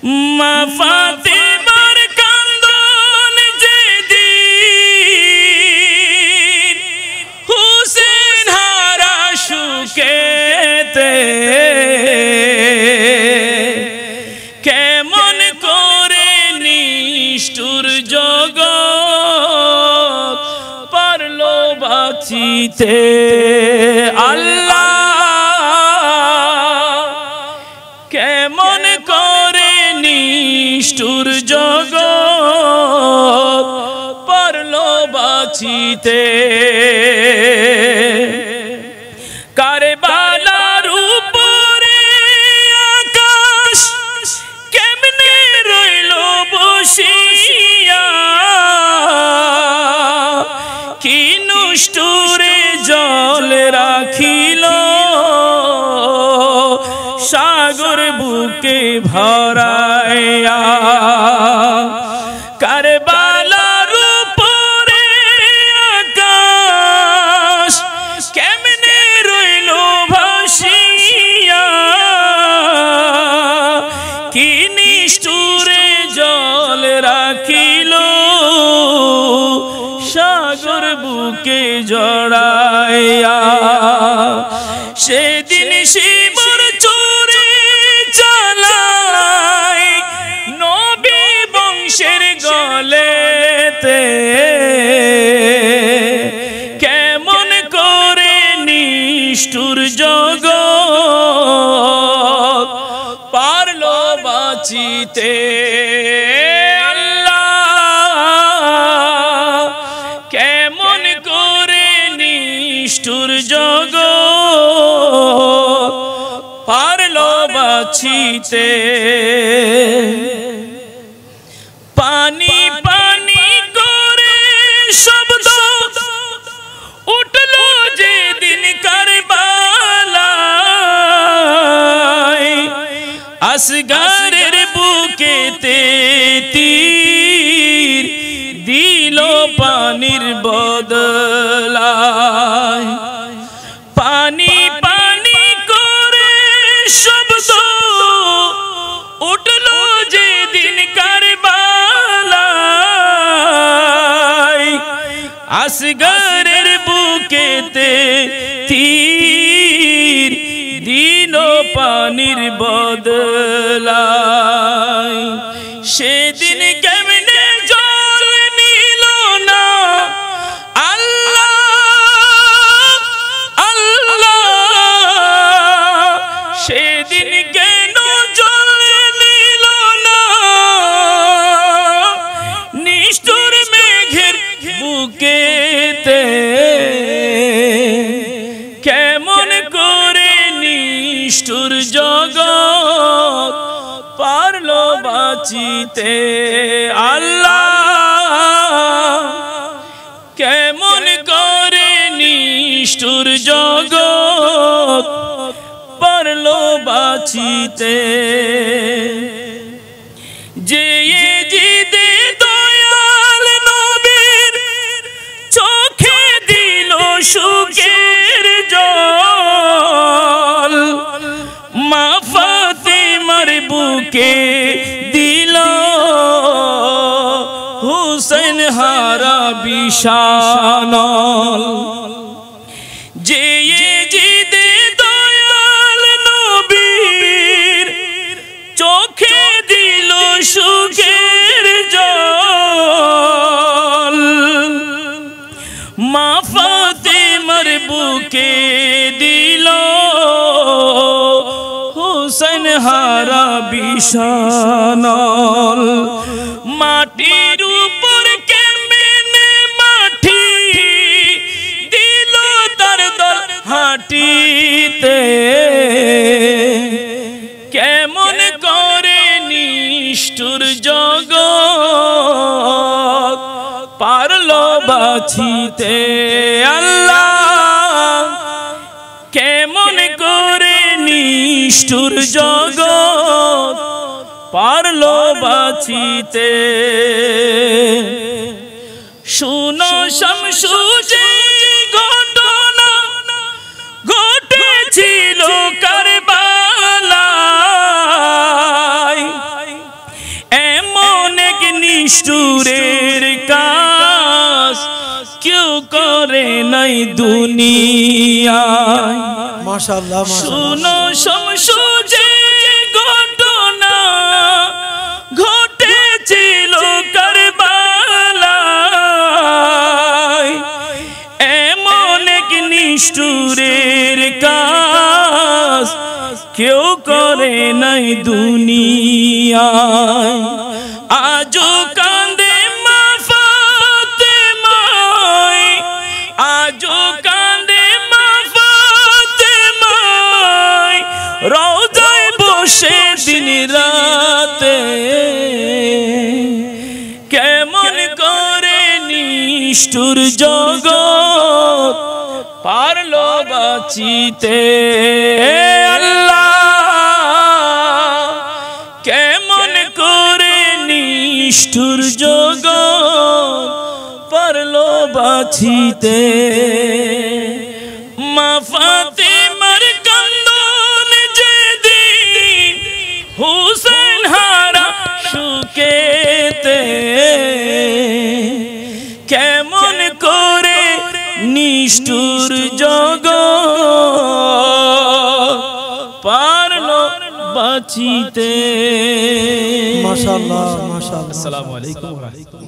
মা ফাতেমার কান্দন যেদিন হুসেন হারা সুখেতে কেমন করে নিষ্ঠুর জগৎ পারলো বাঁচিতে আল্লাহ কেমন করে নিষ্ঠুর জগৎ পারলো বাঁচিতে কারবালার উপরে আকাশ কেমনে রইল বসিয়া কি নিষ্ঠুরে জল রাখিল সাগর বুকে ভরাইয়া কারবালার উপরে আকাশ কেমনে রইল ভাসিয়া কি নিষ্ঠুরে জল রাখিল সাগর বুকে জড়াইয়া সেদিন শিবর চোরে চালায় নবী বংশের গলেতে কেমন করে নিষ্ঠুর জগৎ পারলো বাঁচিতে কেমন করে নিষ্ঠুর জগৎ পারলো বাঁচিতে পানি পানি করে শব্দ উঠলো যেদিন কারবালায় আসগরের বুকেতে তীর দিল পানির বদলায় পানি পানি করে শব্দ উঠলো যেদিন কারবালায় আসগরের বুকেতে তীর দিল পানির বদলায় সেদিন কেমনে জল নিল না আল্লাহ আল্লাহ সেদিন কেন জল নিল না নিষ্ঠুর মেঘের বুকেতে কেমন করে নিষ্ঠুর জগৎ পারলো বাঁচিতে আল্লাহ কেমন করে নিষ্ঠুর জগৎ পারলো বাঁচিতে যে জিদে দয়াল নবীর চোখে দিল সুখের জল মা ফাতেমার বুকে দিল হুসেন হারা বিষানল যে জিদে দয়াল নবীর চোখে দিল সুখের জল মা ফাতেমার বুকে দিল হুসেন হারা বিষানল মাটির উপর কেমনে মাটি দিল তার দল হাঁটিতে কেমন করে নিষ্ঠুর জগৎ পারলো বাঁচিতে আল্লাহ কেমন করে নিষ্ঠুর জগৎ পারলো বাঁচিতে শুনো শামসু যে ঘটনা ঘটেছিল কারবালায় নিষ্ঠুরের কাজ কেউ করে নাই দুনিয়ায়। মাশাআল্লাহ শুনো শমশু যে ঘটনা ঘটেছিল কারবালায়, এমন এক নিষ্ঠুরের কাজ কেউ করে নাই দুনিয়ায়। আজও কান্দে মা ফাতেমায়, আজও কান্দে মা ফাতেমায়, রওজায় বসে দিন রাতে। কেমন করে নিষ্ঠুর জগৎ পারলো বাঁচিতে আল্লাহ, কেমন করে নিষ্ঠুর জগৎ পারলো বাঁচিতে। মা ফাতেমার কান্দন যেদিন হুসেন হারা সুকেতে, কেমন করে নিষ্ঠুর জগৎ পারলো বাঁচিতে। মাশাআল্লাহ মাশাআল্লাহ। আসসালামু আলাইকুম।